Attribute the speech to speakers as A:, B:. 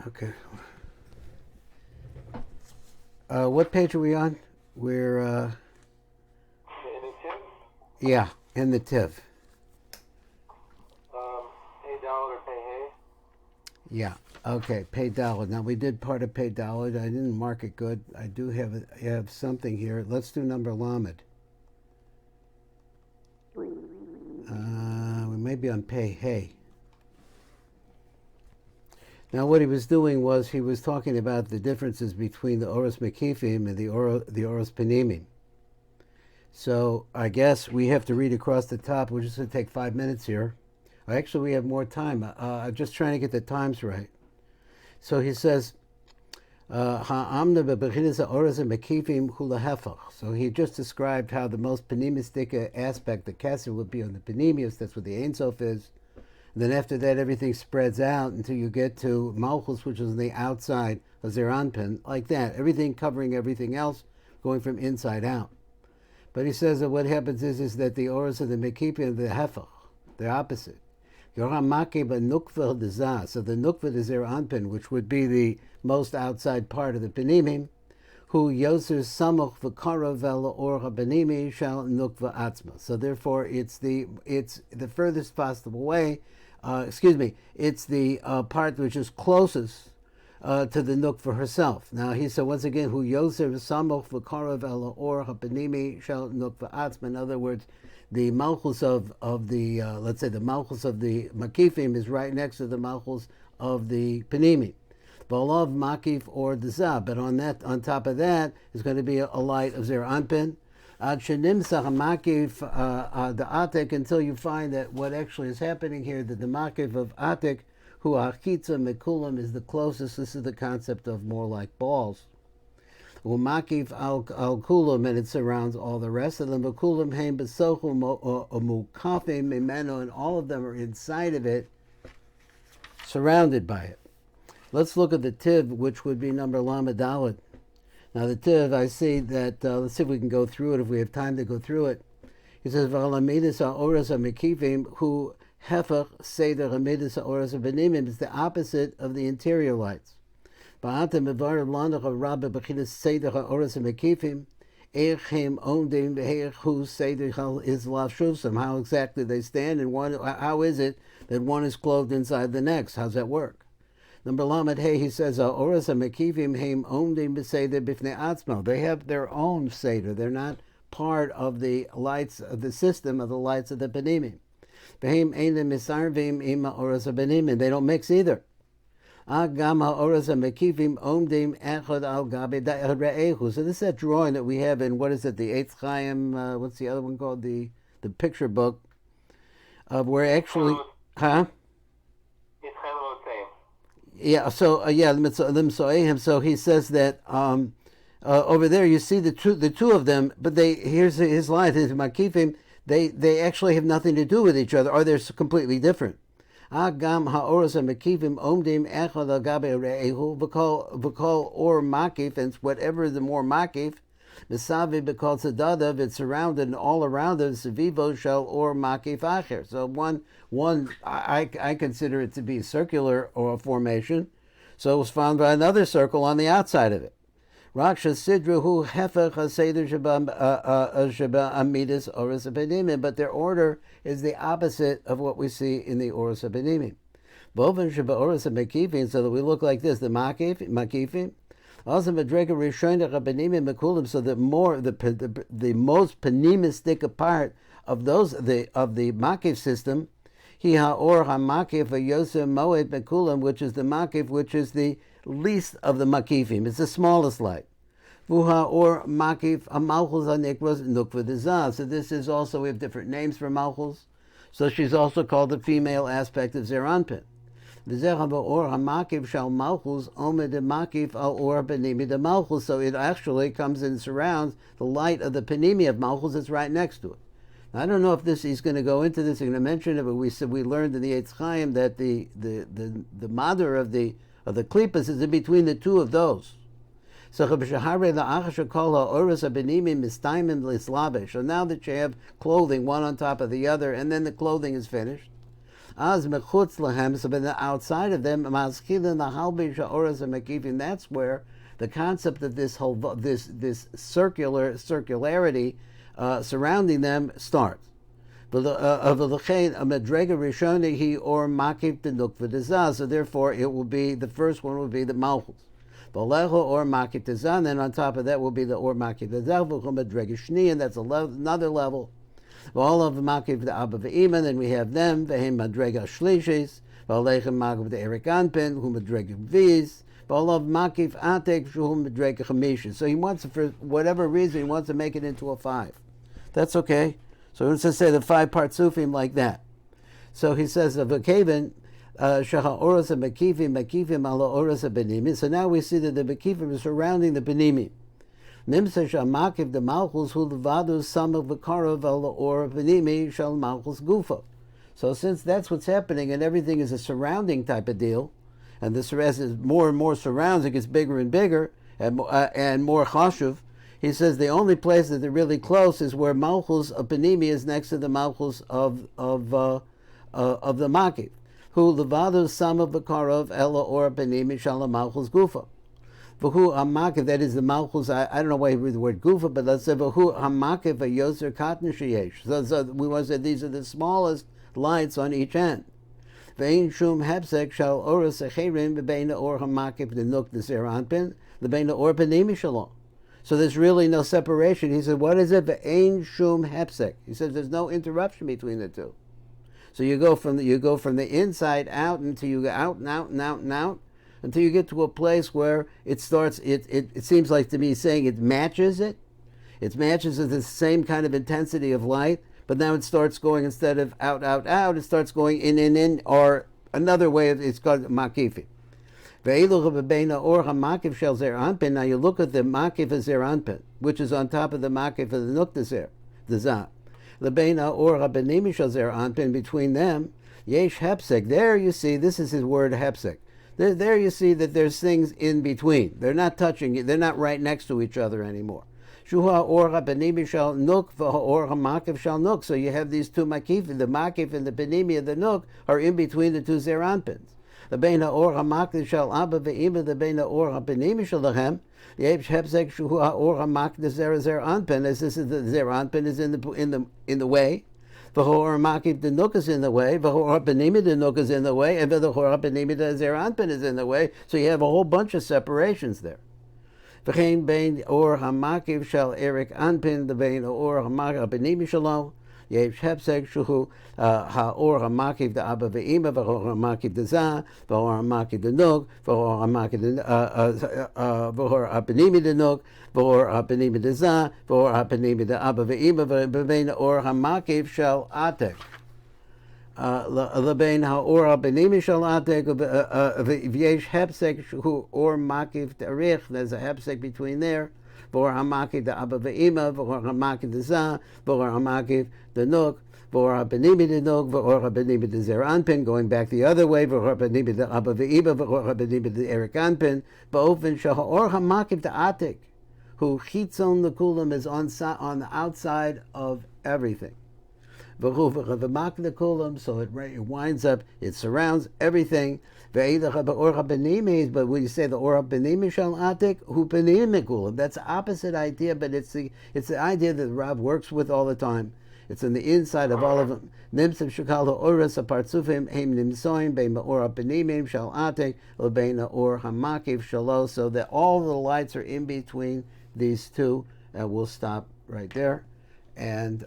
A: Okay. What page are we on? We're,
B: In the tip,
A: yeah, in the TIV.
B: pay dollar, pay hay.
A: Yeah. Okay, pay dollar. Now we did part of pay dollar. I didn't mark it good. I do have something here. Let's do number lamed. We may be on pay hay. Now what he was doing was he was talking about the differences between the Oros Makifim and the Oros Penimim. So I guess we have to read across the top. We're just going to take 5 minutes here. Actually, we have more time. I'm just trying to get the times right. So he says, so he just described how the most penimistic aspect, the kesser, would be on the penimius. That's what the Ein Sof is. And then after that, everything spreads out until you get to Malchus, which is on the outside of Zeranpin, like that. Everything covering everything else, going from inside out. But he says that what happens is that the auras of the Mekipim, the Hefach, the opposite. So the Nukva is Zeranpin, which would be the most outside part of the Penimim, who Yoser Samuch v'Karavel or Benimi shall Nukva Atzma. So therefore, it's the furthest possible way. It's the part which is closest to the Nukva herself. Now he said once again, who Yoser Samuch v'Karavel or Benimi shall Nukva Atzma. In other words, the Malchus of the let's say the Malchus of the Makifim is right next to the Malchus of the Penimim. Balav Makif or Dezah, but on top of that is going to be a light of Zer Anpin. Ad Shenimsach Makif the Atik, until you find that what actually is happening here, that the Makif of Atik, who Achitza Mekulam, is the closest. This is the concept of more like balls. Umakif al kulam, and it surrounds all the rest of them. Kulam heim besochum mukafim imeno, and all of them are inside of it, surrounded by it. Let's look at the Tiv, which would be number Lamed. Now the Tiv, I see that, let's see if we can go through it, if we have time to go through it. He says, V'alamidus ha'oras ha'mekivim, who hefach seder ha'midus ha'oras ha'benimim, is the opposite of the interior lights. Ba'atem mevar lanach ha'rabba b'chinas seder ha'oras ha'mekivim, Echem omdim v'hechu seder is lavshusam. How exactly they stand, and how is it that one is clothed inside the next? How's that work? Number Lamed Hey, he says, Oras HaMekivim Heim Omdim B'Seder B'fnei Atzmo. They have their own Seder. They're not part of the lights of the system of the lights of the Penimim. Behem Einim Misarvim Ima Oras HaBenimim. They don't mix either. Agam HaOras HaMekivim Omdim Echad Al Gabi Da'ad Re'ehu. So this is that drawing that we have in, what is it, the Eitz Chaim, what's the other one called? The picture book of where actually, huh? Yeah, so so he says that over there you see the two of them, but here's his line, his Makifim, they actually have nothing to do with each other, or they're completely different. Agam ha'oros ha'makifim omdim echad al gabe re'ehu v'kol or makif, and whatever the more makif, Misavi because Sadadav, it's surrounded and all around it, Savivo shall or Makif Acher. So one I consider it to be circular or a formation. So it was found by another circle on the outside of it. Raksha Sidrahu Hefech HaSeder Sheba Amidus Oros HaPenimim, but their order is the opposite of what we see in the Oros HaPenimim. Boven Sheba Oros HaMekifim, so that we look like this, the Makifim. Also, Madrega Rishonim Penimim Mekulim, so that the most penimistic part of the Makif system, Hi Ha'or HaMakif Yosef Moed Mekulim, which is the Makif, which is the least of the Makifim. It's the smallest light. Vuha or Makif Amalchus HaNikros Nukva Dezah. So this is also, we have different names for Malchus. So she's also called the female aspect of Zeranpin. So it actually comes and surrounds the light of the Penimi of Malchus that's right next to it. Now, I don't know if he's going to go into this, he's going to mention it, but we learned in the Eitz Chaim that the mother of the Klippas is in between the two of those. So now that you have clothing one on top of the other, and then the clothing is finished, Az mechutz lahem, so but outside of them, maskilin lahalbi sha'oras Makifim. That's where the concept of this whole this circularity surrounding them starts. So therefore, it will be the first one will be the malchus. Or makif tezan, then on top of that will be the or makif tezan, and that's another level. All of the makif the abba ve'ima, then we have them, ve'hem madrega shlishis, v'alechem makif the erik anpin, who madrega viz, all of makif atek, who madrega chamishes. So he wants to, for whatever reason, he wants to make it into a 5. That's okay. So he wants to say the 5 partsufim like that. So he says of a kaven, shaha oras makifim ala oras benimim. So now we see that the makifim is surrounding the benimim. Nimsa shamakiv the malchus hu levadu samav v'karav ala or benimi shal malchus gufo. So since that's what's happening and everything is a surrounding type of deal, and this rest is more and more surrounds, it gets bigger and bigger and more chashuv. He says the only place that they're really close is where malchus of benimi is next to the malchus of the makif. Who levadu sama v'karov ela or benimi shala malchus gufa. V'hu hamakif, that is the malchus. I don't know why he read the word gufa, but let's say v'hu hamakif a yoser katan sheyesh. So we want to say these are the smallest lights on each end. Ve'in shum hepsek shal oras echerim v'beina or hamakif denuk deseranpin v'beina or benimi shalom. So there's really no separation. He said, what is it? Ve'ein shum hepsek. He says there's no interruption between the two. So you go from the inside out until you go out and out and out and out until you get to a place where it starts. It seems like to me saying it matches it. It matches with the same kind of intensity of light, but now it starts going, instead of out out out, it starts going in, or another way. It's called Makifim. Now you look at the makif of zer anpin, which is on top of the makif of the nuk dezer, the zah. The beina or benimi shel zer anpin, between them, yesh hepsek. There you see, this is his word hepsek. There you see that there's things in between. They're not touching, they're not right next to each other anymore. Shuha or benimi shel nuk or makif shel nuk. So you have these two makif, the makif and the benimi of the nuk are in between the two zer anpins. The beina or hamakif shel abba ve'ima, the beina or benimi shel lahem. The yesh hepsek shuhu or hamakif zer anpin, as this is the zer anpin is in the way. V'hor makif the nuk is in the way. V'hor benimi the nuk is in the way, and v'hor benimi the zer anpin is in the way. So you have a whole bunch of separations there. V'chein bein or hamakif shel erik anpin, the beina or hamakif benimi shalom. Yesh hepsek shuhu ha'or ha'makiv the abba ve'ima v'hor ha'makiv the zah v'hor ha'makiv the nuk v'hor ha'makiv the v'hor ha'penimi the nuk v'hor ha'penimi the zah v'hor ha'penimi the abba ve'ima v'bein or ha'makiv shel atek l'bein ha'or ha'penimi shel atek v'yesh hepsek shuhu or makiv tarich. There's a hepsek between there. V'hor ha'makiv the abba ve'ima, v'hor ha'makiv the zah, v'hor ha'makiv the nuk, v'hor ha'penimi the nuk, v'hor ha'penimi the zer anpin, going back the other way, v'hor ha'penimi the abba ve'ima, v'hor ha'penimi the erik anpin, ba'ofen sheha'or ha'makiv the atik, who chitzon the kulam is on the outside of everything. V'hu v'makiv the kulam, so it winds up, it surrounds everything. But when you say the or benimi shal atik, hu penimim kulam, that's the opposite idea, but it's the idea that the Rav works with all the time. It's in the inside of all of them. Nimsim shakal ha'oras apartzufim heim nimsoim bein or benimim shal atik lebein or hamakiv shalo, so that all the lights are in between these two. And we'll stop right there, and